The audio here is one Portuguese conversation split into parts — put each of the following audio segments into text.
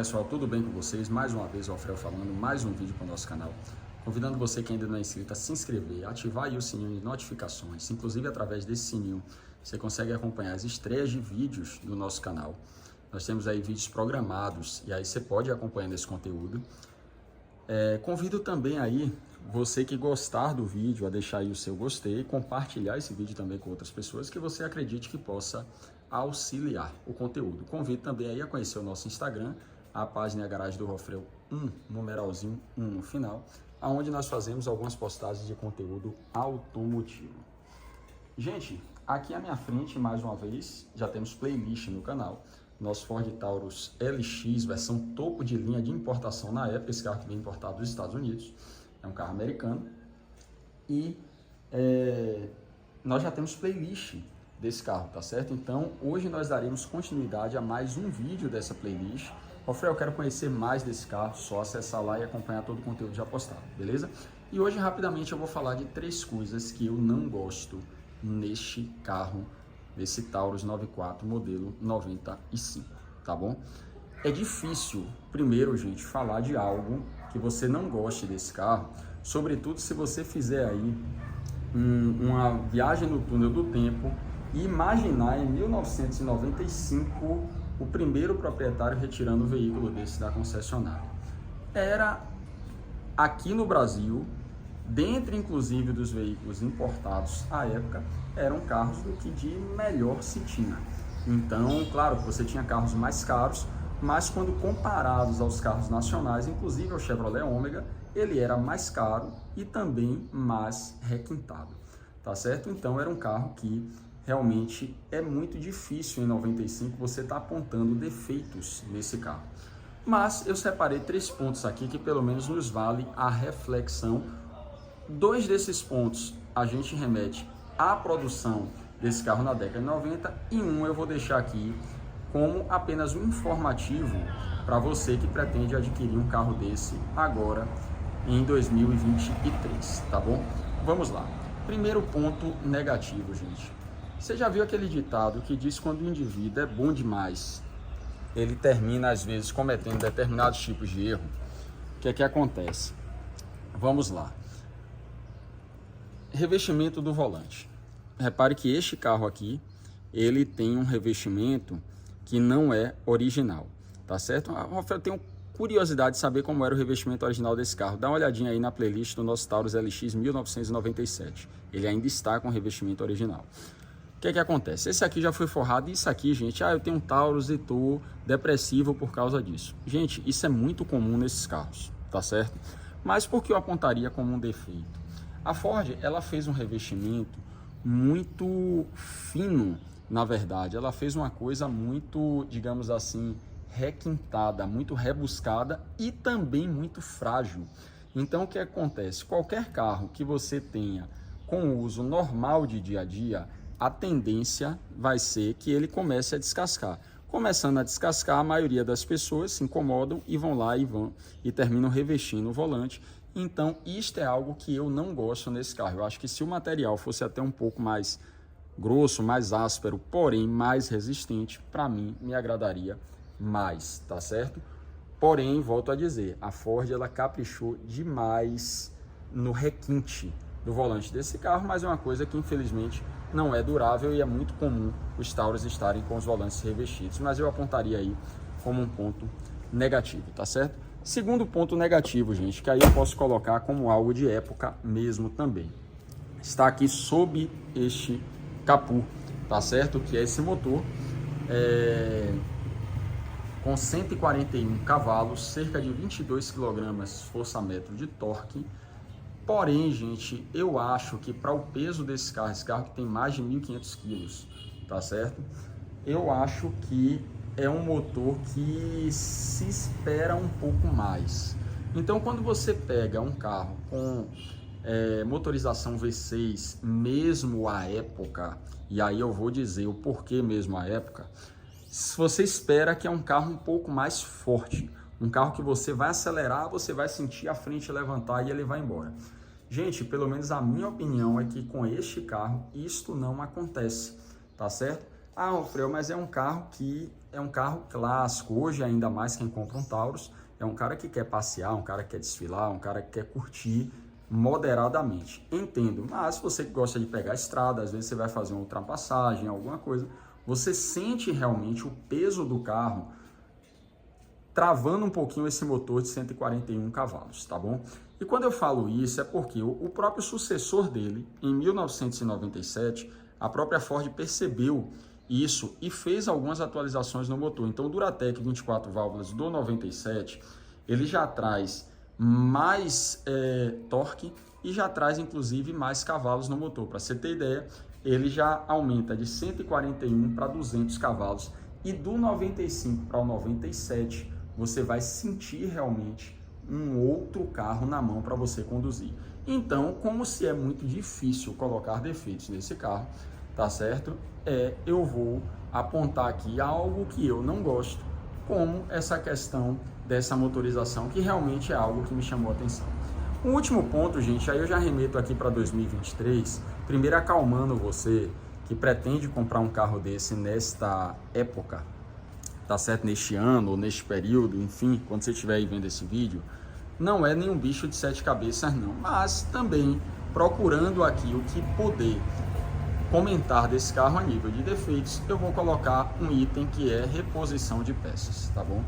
Pessoal, tudo bem com vocês? Mais uma vez o Alfredo falando, mais um vídeo para o nosso canal. Convidando você que ainda não é inscrito a se inscrever, ativar aí o sininho de notificações. Inclusive, através desse sininho, você consegue acompanhar as estreias de vídeos do nosso canal. Nós temos aí vídeos programados e aí você pode ir acompanhando esse conteúdo. Convido também aí você que gostar do vídeo a deixar aí o seu gostei, compartilhar esse vídeo também com outras pessoas que você acredite que possa auxiliar o conteúdo. Convido também aí a conhecer o nosso Instagram, a página Garagem do Rofreu 1, numeralzinho 1 no final, onde nós fazemos algumas postagens de conteúdo automotivo. Gente, aqui à minha frente, mais uma vez, já temos playlist no canal. Nosso Ford Taurus LX, versão topo de linha de importação na época, esse carro que vem importado dos Estados Unidos, é um carro americano. E nós já temos playlist desse carro, tá certo? Então, hoje nós daremos continuidade a mais um vídeo dessa playlist. Alfredo, eu quero conhecer mais desse carro, só acessar lá e acompanhar todo o conteúdo já postado, beleza? E hoje, rapidamente, eu vou falar de 3 coisas que eu não gosto neste carro, desse Taurus 94 modelo 95, tá bom? É difícil, primeiro, gente, falar de algo que você não goste desse carro, sobretudo se você fizer aí uma viagem no túnel do tempo e imaginar em 1995 o primeiro proprietário retirando o veículo desse da concessionária. Era aqui no Brasil, dentre inclusive dos veículos importados à época, eram carros do que de melhor se tinha. Então, claro que você tinha carros mais caros, mas quando comparados aos carros nacionais, inclusive ao Chevrolet Ômega, ele era mais caro e também mais requintado, tá certo? Então era um carro que realmente é muito difícil em 95 você estar apontando defeitos nesse carro. Mas eu separei 3 pontos aqui que pelo menos nos vale a reflexão. 2 desses pontos a gente remete à produção desse carro na década de 90 e um eu vou deixar aqui como apenas um informativo para você que pretende adquirir um carro desse agora em 2023, tá bom? Vamos lá. Primeiro ponto negativo, gente. Você já viu aquele ditado que diz que quando o indivíduo é bom demais, ele termina às vezes cometendo determinados tipos de erro? O que é que acontece? Vamos lá. Revestimento do volante. Repare que este carro aqui, ele tem um revestimento que não é original, tá certo? Eu tenho curiosidade de saber como era o revestimento original desse carro. Dá uma olhadinha aí na playlist do nosso Taurus LX 1997. Ele ainda está com revestimento original. O que é que acontece? Esse aqui já foi forrado e isso aqui, gente, eu tenho um Taurus e estou depressivo por causa disso. Gente, isso é muito comum nesses carros, tá certo? Mas por que eu apontaria como um defeito? A Ford, ela fez um revestimento muito fino, na verdade. Ela fez uma coisa muito, digamos assim, requintada, muito rebuscada e também muito frágil. Então, o que acontece? Qualquer carro que você tenha com o uso normal de dia a dia, a tendência vai ser que ele comece a descascar. Começando a descascar, a maioria das pessoas se incomodam e vão lá e terminam revestindo o volante. Então, isto é algo que eu não gosto nesse carro. Eu acho que se o material fosse até um pouco mais grosso, mais áspero, porém mais resistente, para mim, me agradaria mais, tá certo? Porém, volto a dizer, a Ford, ela caprichou demais no requinte do volante desse carro, mas é uma coisa que, infelizmente, não é durável e é muito comum os Taurus estarem com os volantes revestidos, mas eu apontaria aí como um ponto negativo, tá certo? Segundo ponto negativo, gente, que aí eu posso colocar como algo de época mesmo também. Está aqui sob este capô, tá certo? Que é esse motor com 141 cavalos, cerca de 22 kgfm de torque. Porém, gente, eu acho que para o peso desse carro, esse carro que tem mais de 1.500 quilos, tá certo? Eu acho que é um motor que se espera um pouco mais. Então, quando você pega um carro com motorização V6, mesmo à época, e aí eu vou dizer o porquê mesmo à época, você espera que é um carro um pouco mais forte, um carro que você vai acelerar, você vai sentir a frente levantar e ele vai embora. Gente, pelo menos a minha opinião é que com este carro isto não acontece, tá certo? Ah, Alfredo, mas é um carro clássico. Hoje, ainda mais quem compra um Taurus, é um cara que quer passear, um cara que quer desfilar, um cara que quer curtir moderadamente. Entendo, mas se você gosta de pegar a estrada, às vezes você vai fazer uma ultrapassagem, alguma coisa, você sente realmente o peso do carro travando um pouquinho esse motor de 141 cavalos, tá bom? E quando eu falo isso é porque o próprio sucessor dele, em 1997, a própria Ford percebeu isso e fez algumas atualizações no motor. Então o Duratec 24 válvulas do 97, ele já traz mais torque e já traz inclusive mais cavalos no motor. Para você ter ideia, ele já aumenta de 141 para 200 cavalos e do 95 para o 97 você vai sentir realmente um outro carro na mão para você conduzir. Então, como se é muito difícil colocar defeitos nesse carro, tá certo? Eu vou apontar aqui algo que eu não gosto, como essa questão dessa motorização, que realmente é algo que me chamou a atenção. O último ponto, gente, aí eu já remeto aqui para 2023, primeiro acalmando você que pretende comprar um carro desse nesta época, tá certo? Neste ano ou neste período, enfim, quando você estiver aí vendo esse vídeo, não é nenhum bicho de 7 cabeças não, mas também procurando aqui o que poder comentar desse carro a nível de defeitos, eu vou colocar um item que é reposição de peças, tá bom?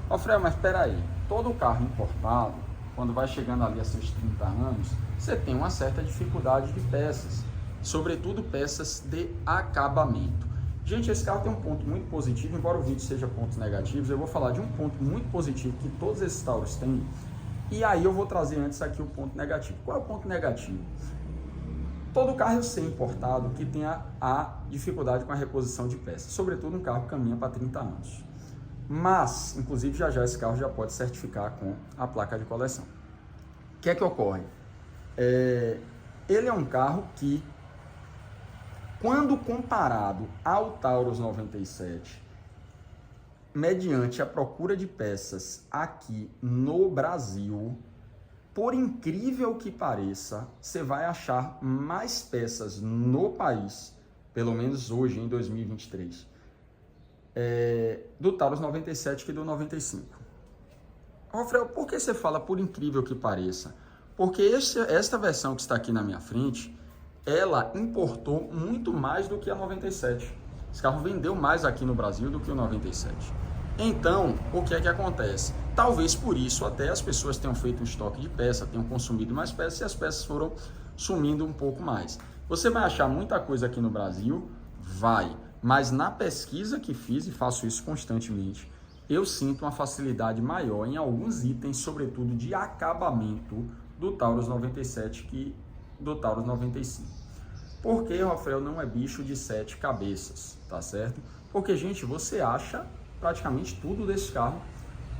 Alfredo, mas espera aí, todo carro importado, quando vai chegando ali a seus 30 anos, você tem uma certa dificuldade de peças, sobretudo peças de acabamento. Gente, esse carro tem um ponto muito positivo, embora o vídeo seja pontos negativos, eu vou falar de um ponto muito positivo que todos esses Taurus têm, e aí eu vou trazer antes aqui o ponto negativo. Qual é o ponto negativo? Todo carro eu sei importado que tem a dificuldade com a reposição de peças, sobretudo um carro que caminha para 30 anos. Mas, inclusive, já esse carro já pode certificar com a placa de coleção. O que é que ocorre? Ele é um carro que, quando comparado ao Taurus 97, mediante a procura de peças aqui no Brasil, por incrível que pareça, você vai achar mais peças no país, pelo menos hoje, em 2023, do Taurus 97 que do 95. Rafael, por que você fala por incrível que pareça? Porque esta versão que está aqui na minha frente, ela importou muito mais do que a 97. Esse carro vendeu mais aqui no Brasil do que o 97. Então, o que é que acontece? Talvez por isso até as pessoas tenham feito um estoque de peça, tenham consumido mais peças e as peças foram sumindo um pouco mais. Você vai achar muita coisa aqui no Brasil? Vai. Mas na pesquisa que fiz, e faço isso constantemente, eu sinto uma facilidade maior em alguns itens, sobretudo de acabamento do Taurus 97 que do Taurus 95. Por que, Rafael, não é bicho de 7 cabeças, tá certo? Porque, gente, você acha praticamente tudo desse carro,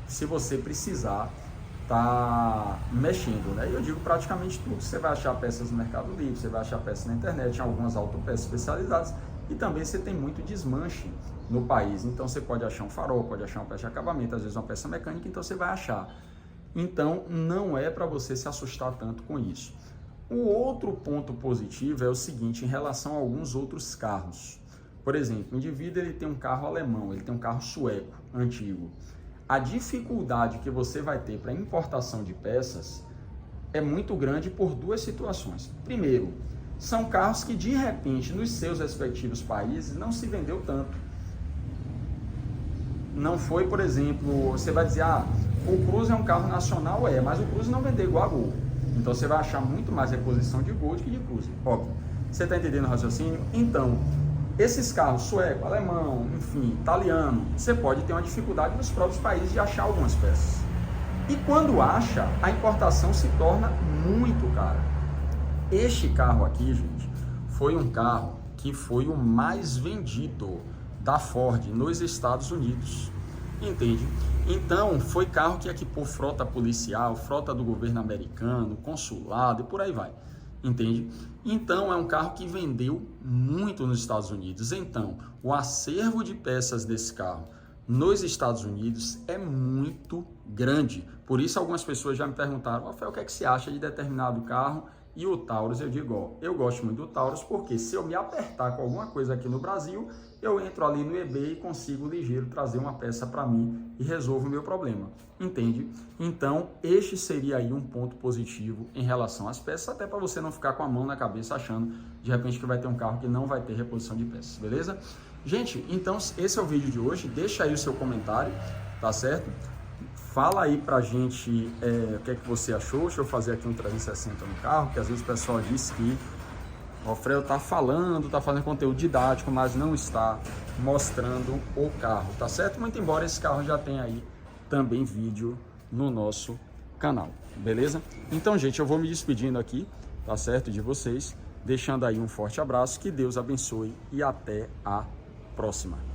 se você precisar tá mexendo, né? E eu digo praticamente tudo. Você vai achar peças no Mercado Livre, você vai achar peças na internet, algumas autopeças especializadas, e também você tem muito desmanche no país. Então você pode achar um farol, pode achar uma peça de acabamento, às vezes uma peça mecânica, então você vai achar. Então não é para você se assustar tanto com isso. O outro ponto positivo é o seguinte, em relação a alguns outros carros. Por exemplo, o indivíduo ele tem um carro alemão, ele tem um carro sueco, antigo. A dificuldade que você vai ter para importação de peças é muito grande por duas situações. Primeiro, são carros que de repente nos seus respectivos países não se vendeu tanto. Não foi, por exemplo, você vai dizer, o Cruze é um carro nacional, mas o Cruze não vendeu igual a Gol. Então você vai achar muito mais reposição de Gol do que de Cruze, óbvio. Você está entendendo o raciocínio? Então, esses carros sueco, alemão, enfim, italiano, você pode ter uma dificuldade nos próprios países de achar algumas peças. E quando acha, a importação se torna muito cara. Este carro aqui, gente, foi um carro que foi o mais vendido da Ford nos Estados Unidos, entende? Então, foi carro que equipou frota policial, frota do governo americano, consulado e por aí vai, entende? Então, é um carro que vendeu muito nos Estados Unidos. Então, o acervo de peças desse carro nos Estados Unidos é muito grande. Por isso, algumas pessoas já me perguntaram, Rafael, o que é que você acha de determinado carro E o Taurus, eu digo, ó, eu gosto muito do Taurus porque se eu me apertar com alguma coisa aqui no Brasil, eu entro ali no eBay e consigo ligeiro trazer uma peça para mim e resolvo o meu problema, entende? Então, este seria aí um ponto positivo em relação às peças, até para você não ficar com a mão na cabeça achando de repente que vai ter um carro que não vai ter reposição de peças, beleza? Gente, então esse é o vídeo de hoje, deixa aí o seu comentário, tá certo? Fala aí pra gente o que é que você achou. Deixa eu fazer aqui um 360 no carro, que às vezes o pessoal diz que o Alfredo tá falando, tá fazendo conteúdo didático, mas não está mostrando o carro, tá certo? Muito embora esse carro já tenha aí também vídeo no nosso canal, beleza? Então, gente, eu vou me despedindo aqui, tá certo, de vocês, deixando aí um forte abraço, que Deus abençoe e até a próxima.